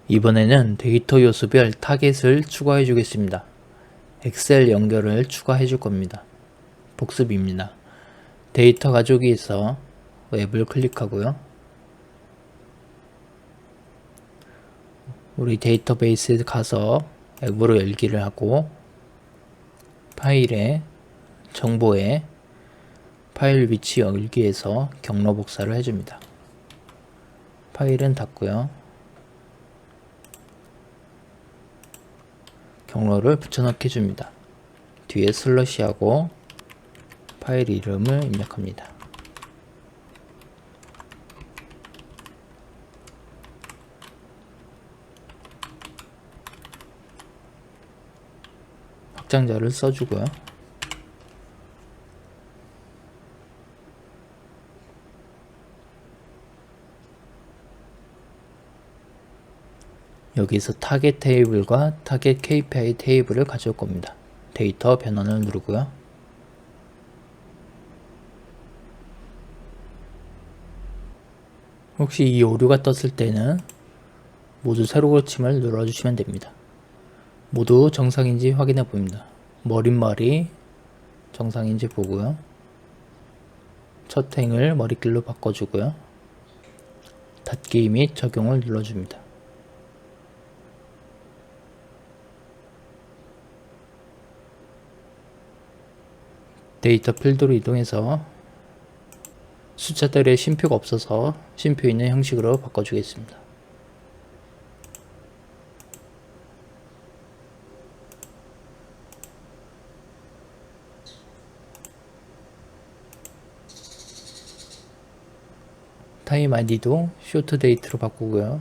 이번에는 데이터 요소별 타겟을 추가해 주겠습니다. 엑셀 연결을 추가해 줄 겁니다. 복습입니다. 데이터 가져오기에서 웹을 클릭하고요. 우리 데이터베이스에 가서 앱으로 열기를 하고 파일에 정보에 파일 위치 열기에서 경로 복사를 해줍니다. 파일은 닫고요. 경로를 붙여넣기 해줍니다. 뒤에 슬러시하고 파일 이름을 입력합니다. 확장자를 써주고요. 여기서 타겟 테이블과 타겟 KPI 테이블을 가져올 겁니다. 데이터 변환을 누르고요. 혹시 이 오류가 떴을 때는 모두 새로 고침을 눌러주시면 됩니다. 모두 정상인지 확인해 봅니다. 머릿말이 정상인지 보고요. 첫 행을 머릿길로 바꿔주고요. 닫기 및 적용을 눌러줍니다. 데이터 필드로 이동해서 숫자들의 쉼표가 없어서 쉼표 있는 형식으로 바꿔주겠습니다. 타임 아이디도 쇼트 데이트로 바꾸고요.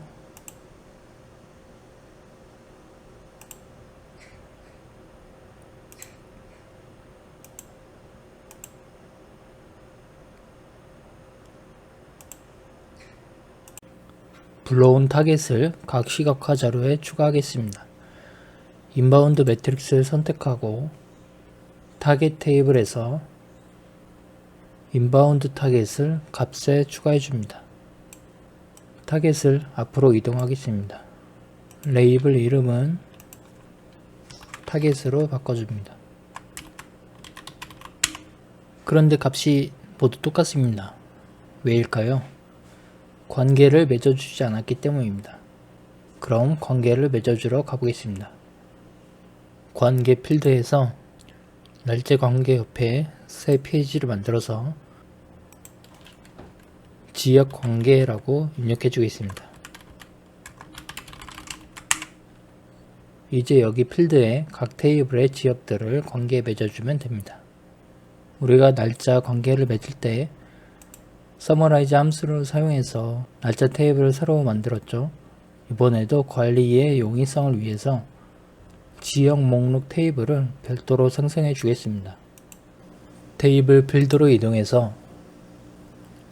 불러온 타겟을 각 시각화 자료에 추가하겠습니다. 인바운드 매트릭스를 선택하고 타겟 테이블에서 인바운드 타겟을 값에 추가해 줍니다. 타겟을 앞으로 이동하겠습니다. 레이블 이름은 타겟으로 바꿔줍니다. 그런데 값이 모두 똑같습니다. 왜일까요? 관계를 맺어주지 않았기 때문입니다. 그럼 관계를 맺어주러 가보겠습니다. 관계 필드에서 날짜 관계 옆에 새 페이지를 만들어서 지역 관계라고 입력해 주겠습니다. 이제 여기 필드에 각 테이블의 지역들을 관계에 맺어주면 됩니다. 우리가 날짜 관계를 맺을 때 서머라이즈 함수를 사용해서 날짜 테이블을 새로 만들었죠. 이번에도 관리의 용이성을 위해서 지역 목록 테이블을 별도로 생성해 주겠습니다. 테이블 필드로 이동해서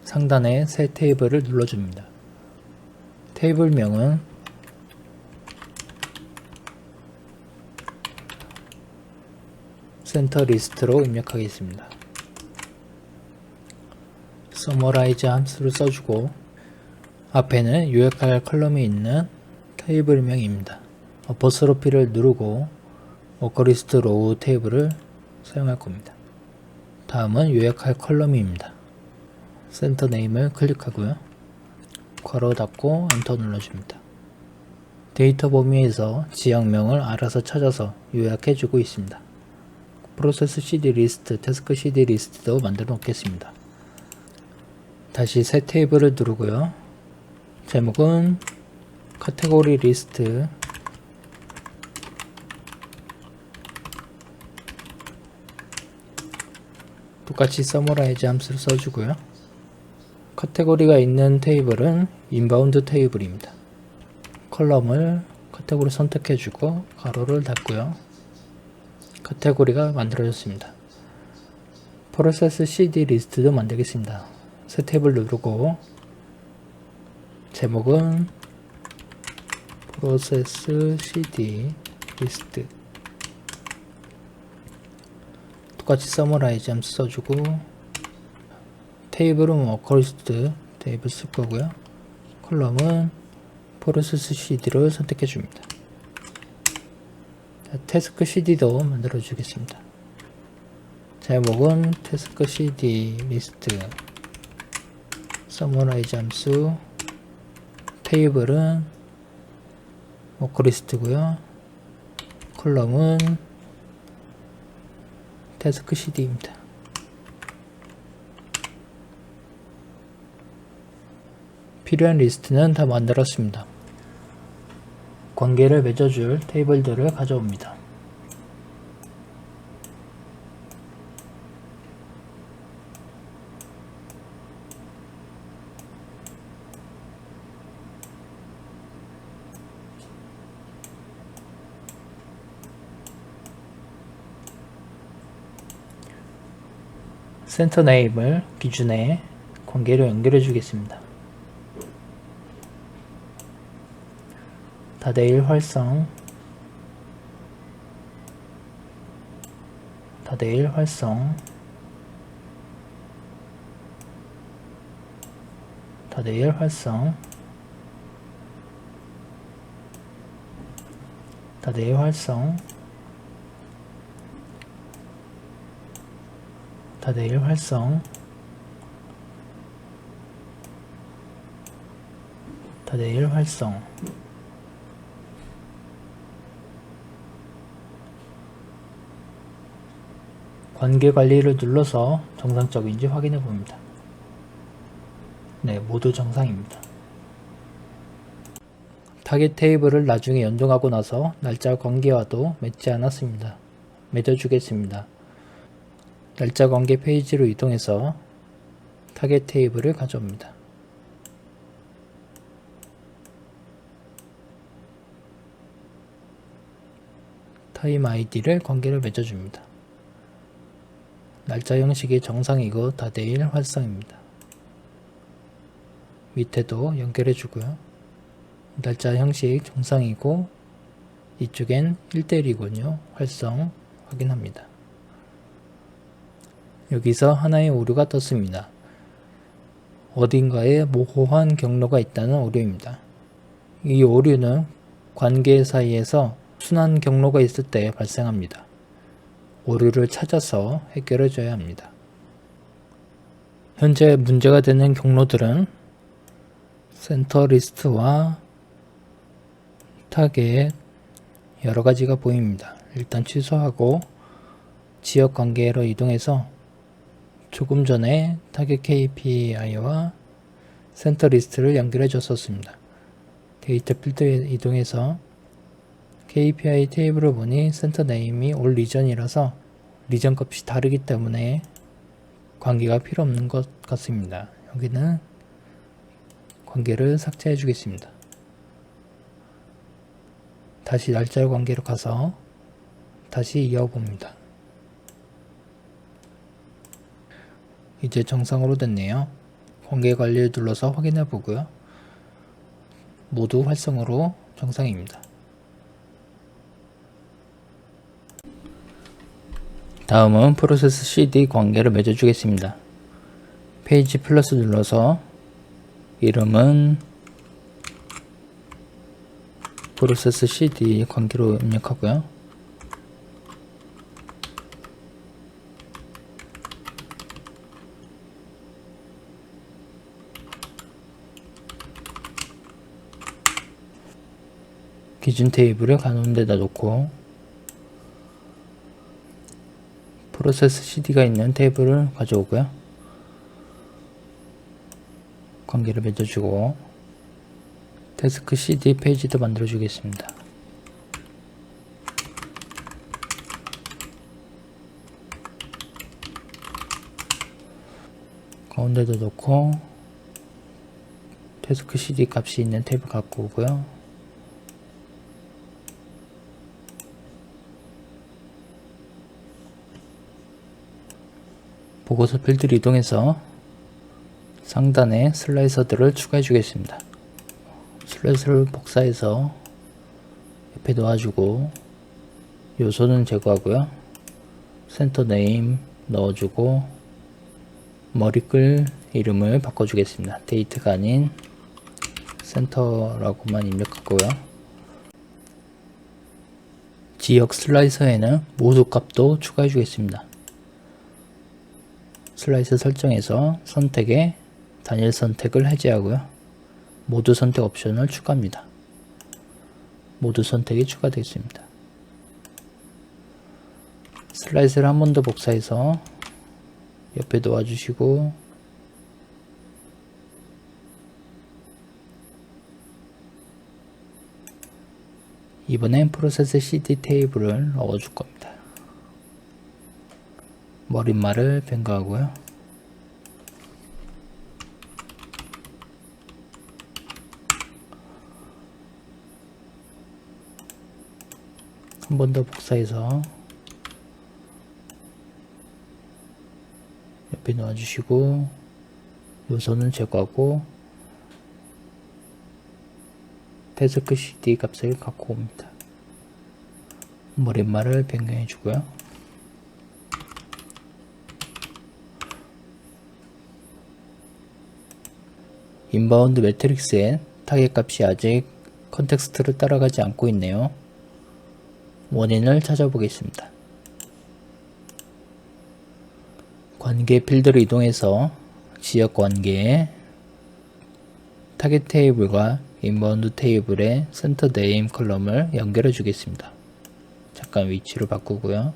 상단에 새 테이블을 눌러줍니다. 테이블명은 센터 리스트로 입력하겠습니다. 서머라이즈 함수를 써주고 앞에는 요약할 컬럼이 있는 테이블명입니다. 어퍼스로피를 누르고 워커리스트 로우 테이블을 사용할 겁니다. 다음은 요약할 컬럼입니다. 센터 네임을 클릭하고요. 괄호 닫고 엔터 눌러줍니다. 데이터 범위에서 지역명을 알아서 찾아서 요약해 주고 있습니다. 프로세스 CD 리스트, 태스크 CD 리스트도 만들어 놓겠습니다. 다시 새 테이블을 누르고요. 제목은 카테고리 리스트, 똑같이 서머라이즈 함수를 써주고요. 카테고리가 있는 테이블은 인바운드 테이블입니다. 컬럼을 카테고리 선택해주고 가로를 닫고요. 카테고리가 만들어졌습니다. 프로세스 CD 리스트도 만들겠습니다. 새 탭을 누르고 제목은 프로세스 CD 리스트, 똑같이 서머라이즈 함수 써주고 테이블은 워커리스트 테이블 쓸 거고요. 컬럼은 프로세스 CD를 선택해 줍니다. 태스크 CD도 만들어 주겠습니다. 제목은 태스크 CD 리스트, 서머라이즈 함수, 테이블은 워크리스트고요. 컬럼은 태스크 CD입니다. 필요한 리스트는 다 만들었습니다. 관계를 맺어줄 테이블들을 가져옵니다. 센터 네임을 기준에 관계로 연결해 주겠습니다. 다대일 활성, 다대일 활성, 다대일 활성, 다대일 활성, 다대일 활성, 다대일 활성. 관계 관리를 눌러서 정상적인지 확인해 봅니다. 네, 모두 정상입니다. 타겟 테이블을 나중에 연동하고 나서 날짜 관계와도 맺지 않았습니다. 맺어주겠습니다. 날짜 관계 페이지로 이동해서 타겟 테이블을 가져옵니다. 타임 아이디를 관계를 맺어줍니다. 날짜 형식이 정상이고 다대일 활성입니다. 밑에도 연결해주고요. 날짜 형식 정상이고 이쪽엔 1대1이군요. 활성 확인합니다. 여기서 하나의 오류가 떴습니다. 어딘가에 모호한 경로가 있다는 오류입니다. 이 오류는 관계 사이에서 순환 경로가 있을 때 발생합니다. 오류를 찾아서 해결해 줘야 합니다. 현재 문제가 되는 경로들은 센터 리스트와 타겟 여러 가지가 보입니다. 일단 취소하고 지역 관계로 이동해서 조금 전에 타겟 KPI와 센터 리스트를 연결해 줬었습니다. 데이터 필드에 이동해서 KPI 테이블을 보니 센터 네임이 올 리전이라서 리전 값이 다르기 때문에 관계가 필요 없는 것 같습니다. 여기는 관계를 삭제해 주겠습니다. 다시 날짜 관계로 가서 다시 이어봅니다. 이제 정상으로 됐네요. 관계 관리를 눌러서 확인해 보고요. 모두 활성으로 정상입니다. 다음은 프로세스 CD 관계를 맺어주겠습니다. 페이지 플러스 눌러서 이름은 프로세스 CD 관계로 입력하고요. 기준 테이블을 가놓은 데다 놓고 프로세스 CD가 있는 테이블을 가져오고요. 관계를 맺어주고 태스크 CD 페이지도 만들어 주겠습니다. 가운데도 놓고 태스크 CD 값이 있는 탭을 갖고 오고요. 보고서 필드를 이동해서 상단에 슬라이서들을 추가해 주겠습니다. 슬라이서를 복사해서 옆에 놓아주고 요소는 제거하고요. 센터 네임 넣어주고 머리글 이름을 바꿔주겠습니다. 데이트가 아닌 센터라고만 입력하고요. 지역 슬라이서에는 모두 값도 추가해 주겠습니다. 슬라이서 설정에서 선택에 단일 선택을 해제하고요. 모두 선택 옵션을 추가합니다. 모두 선택이 추가되겠습니다. 슬라이스를 한 번 더 복사해서 옆에 놓아주시고 이번엔 프로세스 CD 테이블을 넣어줄 겁니다. 머릿말을 변경하고요. 한 번 더 복사해서 옆에 놓아주시고 요소는 제거하고 태스크 CD 값을 갖고 옵니다. 머릿말을 변경해 주고요. 인바운드 매트릭스의 타겟 값이 아직 컨텍스트를 따라가지 않고 있네요. 원인을 찾아보겠습니다. 관계 필드를 이동해서 지역 관계에 타겟 테이블과 인바운드 테이블의 센터 네임 컬럼을 연결해 주겠습니다. 잠깐 위치를 바꾸고요.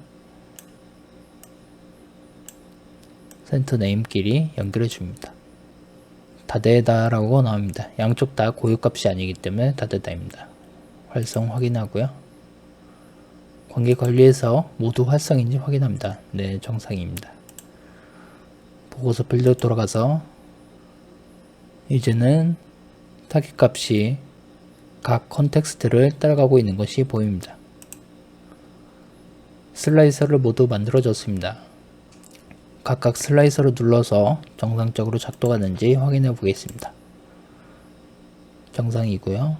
센터 네임끼리 연결해 줍니다. 다되다 라고 나옵니다. 양쪽 다 고유값이 아니기 때문에 다되다입니다. 활성 확인하고요. 관계 관리에서 모두 활성인지 확인합니다. 네, 정상입니다. 보고서 필드 돌아가서 이제는 타깃 값이 각 컨텍스트를 따라가고 있는 것이 보입니다. 슬라이서를 모두 만들어졌습니다. 각각 슬라이서를 눌러서 정상적으로 작동하는지 확인해 보겠습니다. 정상이고요.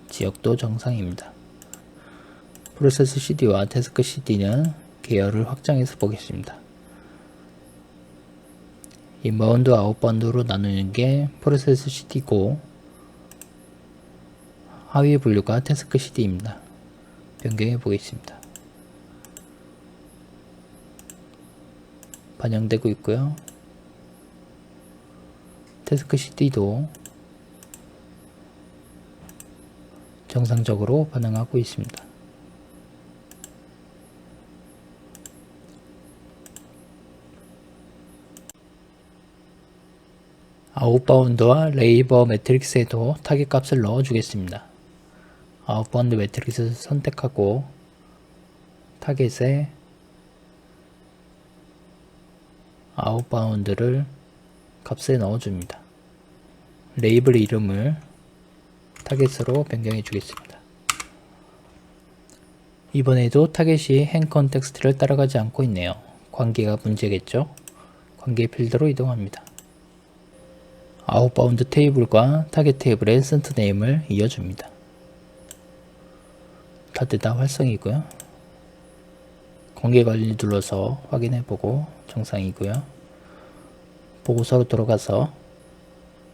지역도 정상입니다. 프로세스 CD와 태스크 CD는 계열을 확장해서 보겠습니다. 인바운드 아웃바운드로 나누는 게 프로세스 CD고 하위 분류가 태스크 CD입니다. 변경해 보겠습니다. 반영되고 있고요. 태스크 CD도 정상적으로 반응하고 있습니다. 아웃바운드와 레이버 매트릭스에도 타겟 값을 넣어 주겠습니다. 아웃바운드 매트릭스를 선택하고 타겟에 아웃바운드를 값에 넣어 줍니다. 레이블 이름을 타겟으로 변경해 주겠습니다. 이번에도 타겟이 행 컨텍스트를 따라가지 않고 있네요. 관계가 문제겠죠? 관계 필드로 이동합니다. 아웃바운드 테이블과 타겟 테이블의 센터 네임을 이어줍니다. 다되다 활성이고요. 관계 관리 눌러서 확인해보고 정상이고요. 보고서로 들어가서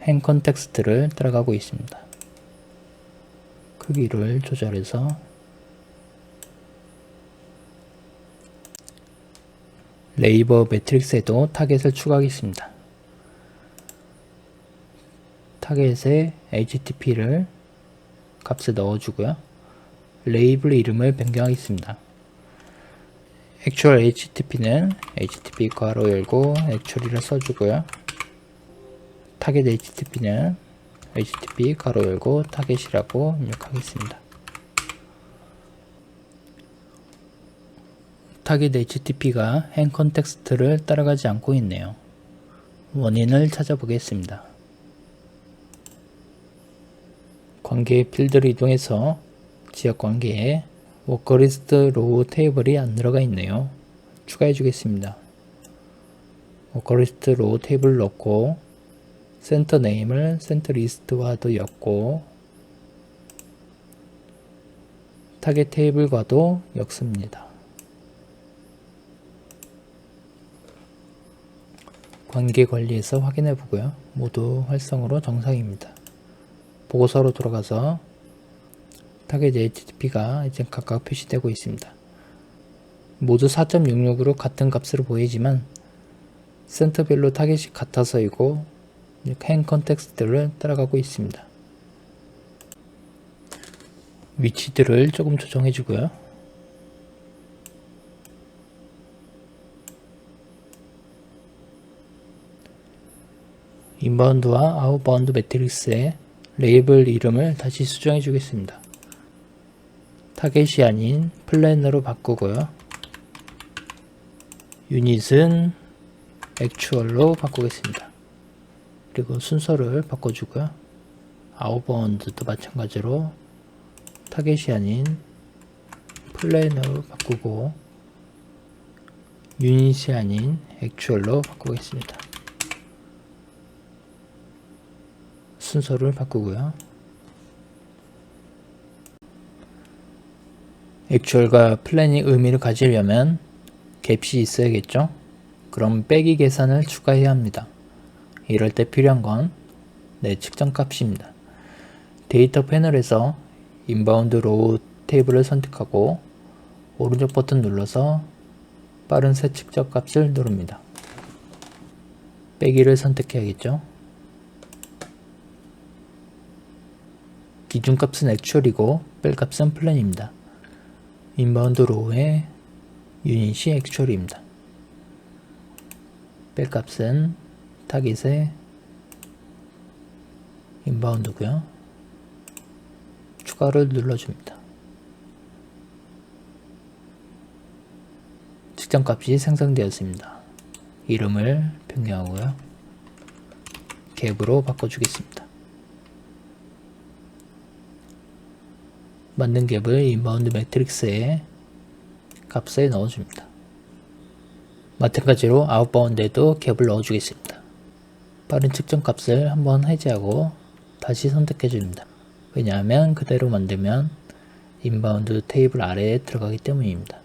행 컨텍스트를 따라가고 있습니다. 크기를 조절해서 레이버 매트릭스에도 타겟을 추가하겠습니다. 타겟에 HTTP를 값에 넣어주고요. 레이블 이름을 변경하겠습니다. actual HTTP는 HTTP 괄호 열고 actual이라 써주고요. 타겟 HTTP는 HTTP 괄호 열고 타겟이라고 입력하겠습니다. 타겟 HTTP가 행 컨텍스트를 따라가지 않고 있네요. 원인을 찾아보겠습니다. 관계 필드를 이동해서 지역 관계에 워커리스트 로우 테이블이 안 들어가 있네요. 추가해 주겠습니다. 워커리스트 로우 테이블을 넣고 센터 네임을 센터 리스트와도 엮고 타겟 테이블과도 엮습니다. 관계 관리에서 확인해 보고요. 모두 활성으로 정상입니다. 보고서로 돌아가서 타겟 HTTP가 이제 각각 표시되고 있습니다. 모두 4.66으로 같은 값으로 보이지만 센터별로 타겟이 같아서이고 행 컨텍스트를 따라가고 있습니다. 위치들을 조금 조정해 주고요. 인바운드와 아웃바운드 매트릭스의 레이블 이름을 다시 수정해 주겠습니다. 타겟이 아닌 플래너로 바꾸고요. 유닛은 액추얼로 바꾸겠습니다. 그리고 순서를 바꿔주고요. 아웃바운드도 마찬가지로 타겟이 아닌 플래너로 바꾸고 유닛이 아닌 액추얼로 바꾸겠습니다. 순서를 바꾸고요. 액추얼과 플랜이 의미를 가지려면 갭이 있어야겠죠? 그럼 빼기 계산을 추가해야 합니다. 이럴 때 필요한 건 측정 값입니다. 데이터 패널에서 인바운드 로우 테이블을 선택하고 오른쪽 버튼 눌러서 빠른 새 측정 값을 누릅니다. 빼기를 선택해야겠죠? 기준값은 액추얼이고 뺄 값은 플랜입니다. 인바운드 로우의 유닛이 액추얼입니다. 뺄 값은 타깃의 인바운드고요. 추가를 눌러줍니다. 측정값이 생성되었습니다. 이름을 변경하고요. 갭으로 바꿔주겠습니다. 만든 갭을 인바운드 매트릭스의 값에 넣어줍니다. 마찬가지로 아웃바운드에도 갭을 넣어주겠습니다. 빠른 측정 값을 한번 해제하고 다시 선택해줍니다. 왜냐하면 그대로 만들면 인바운드 테이블 아래에 들어가기 때문입니다.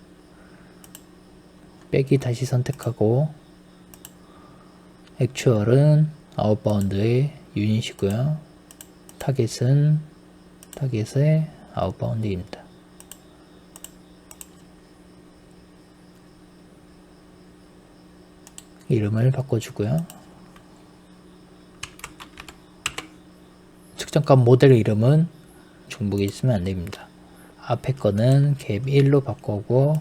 빼기 다시 선택하고 액추얼은 아웃바운드의 유닛이고요. 타겟은 타겟의 아웃바운드입니다. 이름을 바꿔주고요. 측정값 모델 이름은 중복이 있으면 안됩니다. 앞에 거는 갭 1로 바꾸고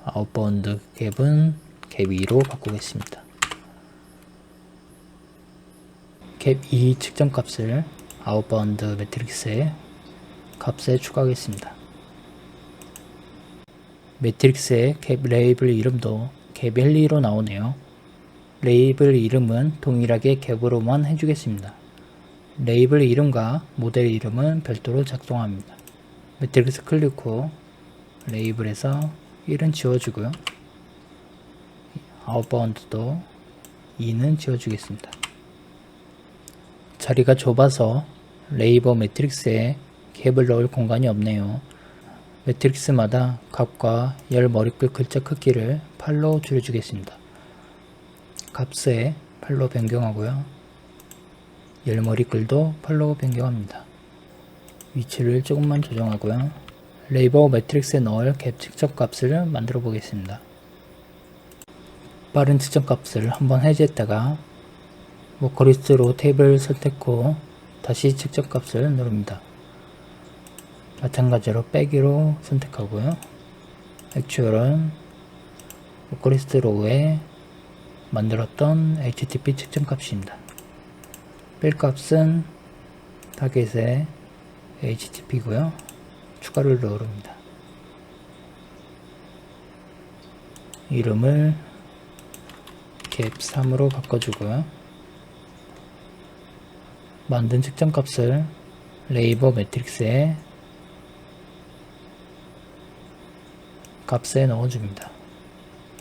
아웃바운드 갭은 갭 2로 바꾸겠습니다. 갭 2 측정값을 아웃바운드 매트릭스의 값에 추가하겠습니다. 매트릭스의 갭 레이블 이름도 갭 1, 2로 나오네요. 레이블 이름은 동일하게 갭으로만 해주겠습니다. 레이블 이름과 모델 이름은 별도로 작성합니다. 매트릭스 클릭 후 레이블에서 1은 지워주고요. 아웃바운드도 2는 지워주겠습니다. 자리가 좁아서 레이버 매트릭스에 갭을 넣을 공간이 없네요. 매트릭스마다 값과 열 머리글 글자 크기를 8로 줄여주겠습니다. 값에 8로 변경하고요. 열 머리글도 8로 변경합니다. 위치를 조금만 조정하고요. 레이버 매트릭스에 넣을 갭 측정 값을 만들어 보겠습니다. 빠른 측정 값을 한번 해제했다가 워커리스트 로우 테이블 선택 후 다시 측정 값을 누릅니다. 마찬가지로 빼기로 선택하고요. 액추얼은 워커리스트 로우에 만들었던 HTTP 측정 값입니다. 뺄 값은 타겟의 HTTP고요. 추가를 누릅니다. 이름을 갭3으로 바꿔주고요. 만든 측정 값을 레이버 매트릭스에 값에 넣어줍니다.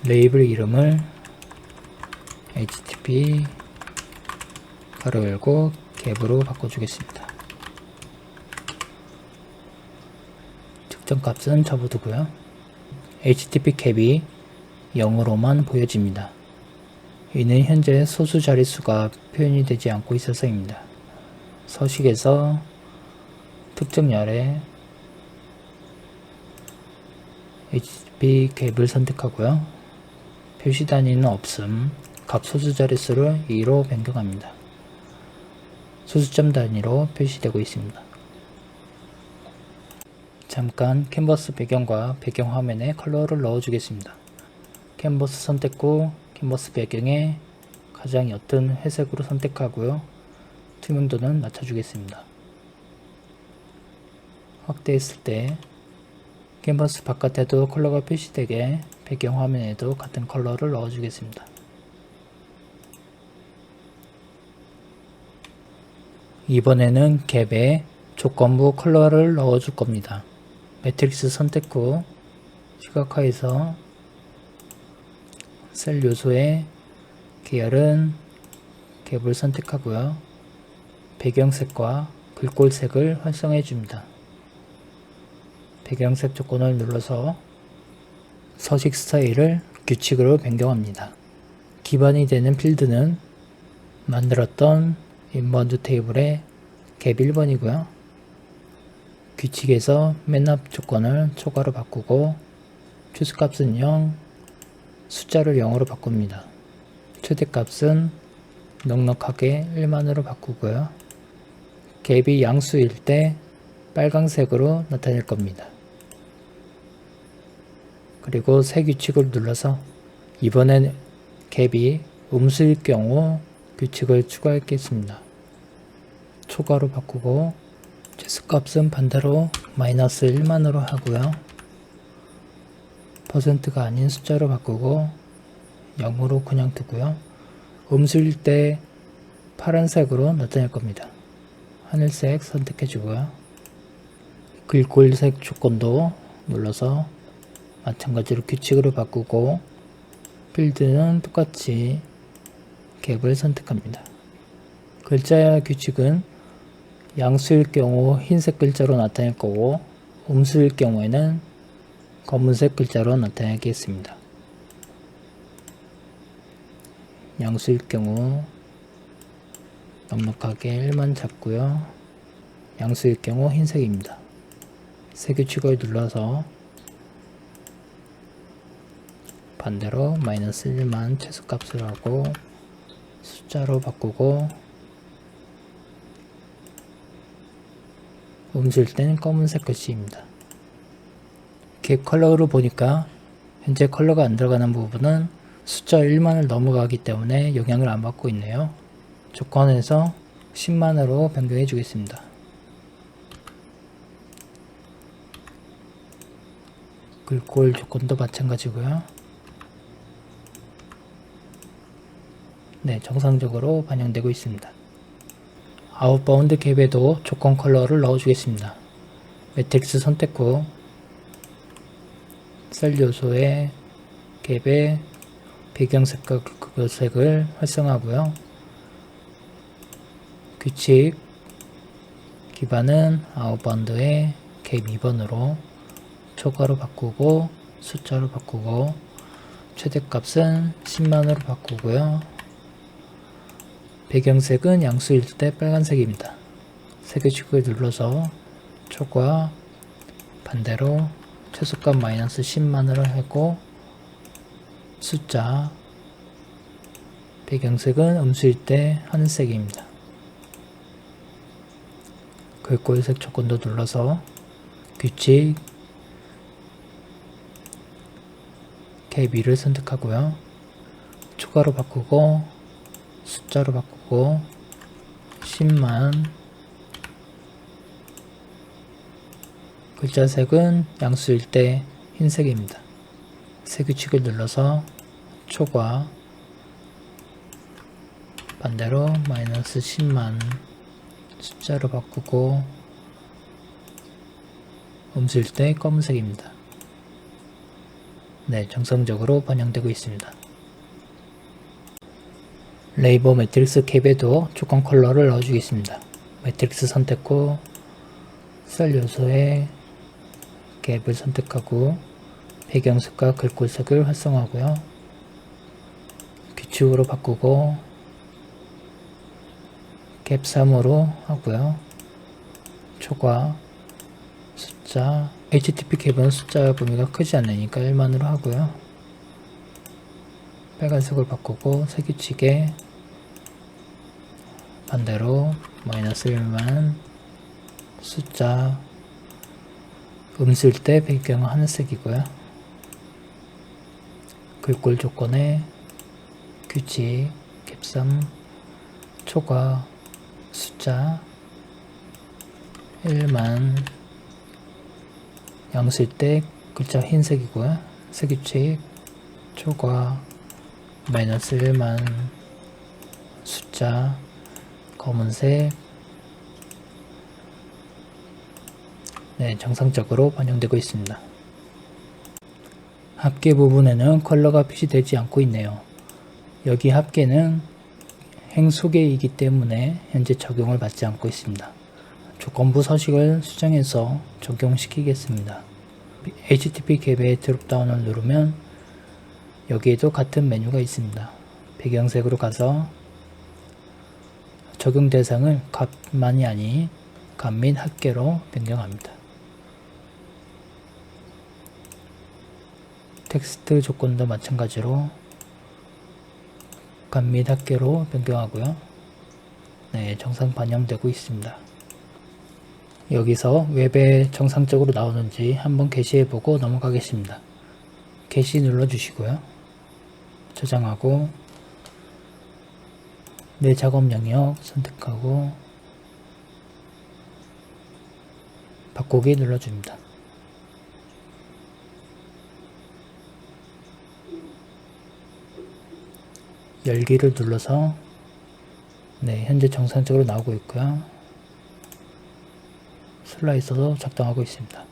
레이블 이름을 HTTP 가로 열고 갭으로 바꿔주겠습니다. 측정 값은 접어두고요. HTTP 캡이 0으로만 보여집니다. 이는 현재 소수 자릿수가 표현이 되지 않고 있어서입니다. 서식에서 특정 열에 HTTP 캡을 선택하고요. 표시 단위는 없음, 각 소수 자릿수를 2로 변경합니다. 소수점 단위로 표시되고 있습니다. 잠깐 캔버스 배경과 배경 화면에 컬러를 넣어주겠습니다. 캔버스 선택 후 캔버스 배경에 가장 옅은 회색으로 선택하고요. 투명도는 낮춰주겠습니다. 확대했을 때 캔버스 바깥에도 컬러가 표시되게 배경 화면에도 같은 컬러를 넣어주겠습니다. 이번에는 갭에 조건부 컬러를 넣어줄 겁니다. 매트릭스 선택 후 시각화에서 셀 요소의 계열은 갭을 선택하고요. 배경색과 글꼴색을 활성화해 줍니다. 배경색 조건을 눌러서 서식 스타일을 규칙으로 변경합니다. 기반이 되는 필드는 만들었던 인바운드 테이블의 갭 1번이고요. 규칙에서 맨 앞 조건을 초과로 바꾸고 추수값은 0, 숫자를 0으로 바꿉니다. 최대값은 넉넉하게 1만으로 바꾸고요. 갭이 양수일 때 빨강색으로 나타낼 겁니다. 그리고 새 규칙을 눌러서 이번엔 갭이 음수일 경우 규칙을 추가하겠습니다. 초과로 바꾸고 최소값은 반대로 마이너스 1만으로 하고요. 퍼센트가 아닌 숫자로 바꾸고 0으로 그냥 두고요. 음수일 때 파란색으로 나타낼 겁니다. 하늘색 선택해 주고요. 글꼴색 조건도 눌러서 마찬가지로 규칙으로 바꾸고 필드는 똑같이 갭을 선택합니다. 글자 규칙은 양수일 경우 흰색 글자로 나타낼 거고 음수일 경우에는 검은색 글자로 나타내겠습니다. 양수일 경우 넉넉하게 1만 잡고요. 양수일 경우 흰색입니다. 새 규칙을 눌러서 반대로 마이너스 1만 최소값을 하고 숫자로 바꾸고 음수일 때는 검은색 글씨입니다. 갭 컬러로 보니까 현재 컬러가 안 들어가는 부분은 숫자 1만을 넘어가기 때문에 영향을 안 받고 있네요. 조건에서 10만으로 변경해 주겠습니다. 글꼴 조건도 마찬가지고요. 네, 정상적으로 반영되고 있습니다. 아웃바운드 갭에도 조건 컬러를 넣어주겠습니다. 매트릭스 선택 후 셀 요소의 갭에 배경색과 글꼴색을 활성화하고요. 규칙 기반은 아웃바운드의 갭 2번으로 초과로 바꾸고 숫자로 바꾸고 최대값은 10만으로 바꾸고요. 배경색은 양수일 때 빨간색입니다. 새 규칙을 눌러서 초과 반대로 최소값 마이너스 10만으로 하고 숫자 배경색은 음수일 때 하늘색입니다. 글꼴색 조건도 눌러서 규칙 갭 2를 선택하고요. 초과로 바꾸고 숫자로 바꾸고 10만 글자색은 양수일 때 흰색입니다. 새 규칙을 눌러서 초과 반대로 마이너스 10만 숫자로 바꾸고 음수일 때 검은색입니다. 네, 정상적으로 반영되고 있습니다. 레이버 매트릭스 캡에도 조건 컬러를 넣어주겠습니다. 매트릭스 선택 후 셀 요소에 갭을 선택하고 배경색과 글꼴색을 활성화하고요. 규칙으로 바꾸고 갭 3으로 하고요. 초과 숫자 HTTP 캡은 숫자 범위가 크지 않으니까 1만으로 하고요. 빨간색으로 바꾸고 색규칙에 반대로 마이너스 1만 숫자 쓸 때 배경은 하늘색이고요. 글꼴 조건에 규칙 캡3 초과 숫자 1만 쓸 때 글자 흰색이고요. 색규칙 초과 마이너스 1만 숫자 검은색. 네, 정상적으로 반영되고 있습니다. 합계 부분에는 컬러가 표시되지 않고 있네요. 여기 합계는 행소계이기 때문에 현재 적용을 받지 않고 있습니다. 조건부 서식을 수정해서 적용시키겠습니다. HTTP 캡의 드롭다운을 누르면 여기에도 같은 메뉴가 있습니다. 배경색으로 가서 적용 대상을 값만이 아닌 값 및 합계로 변경합니다. 텍스트 조건도 마찬가지로 값 및 합계로 변경하고요. 네, 정상 반영되고 있습니다. 여기서 웹에 정상적으로 나오는지 한번 게시해보고 넘어가겠습니다. 게시 눌러주시고요. 저장하고 내 작업 영역 선택하고 바꾸기 눌러줍니다. 열기를 눌러서 네, 현재 정상적으로 나오고 있고요. 슬라이서도 작동하고 있습니다.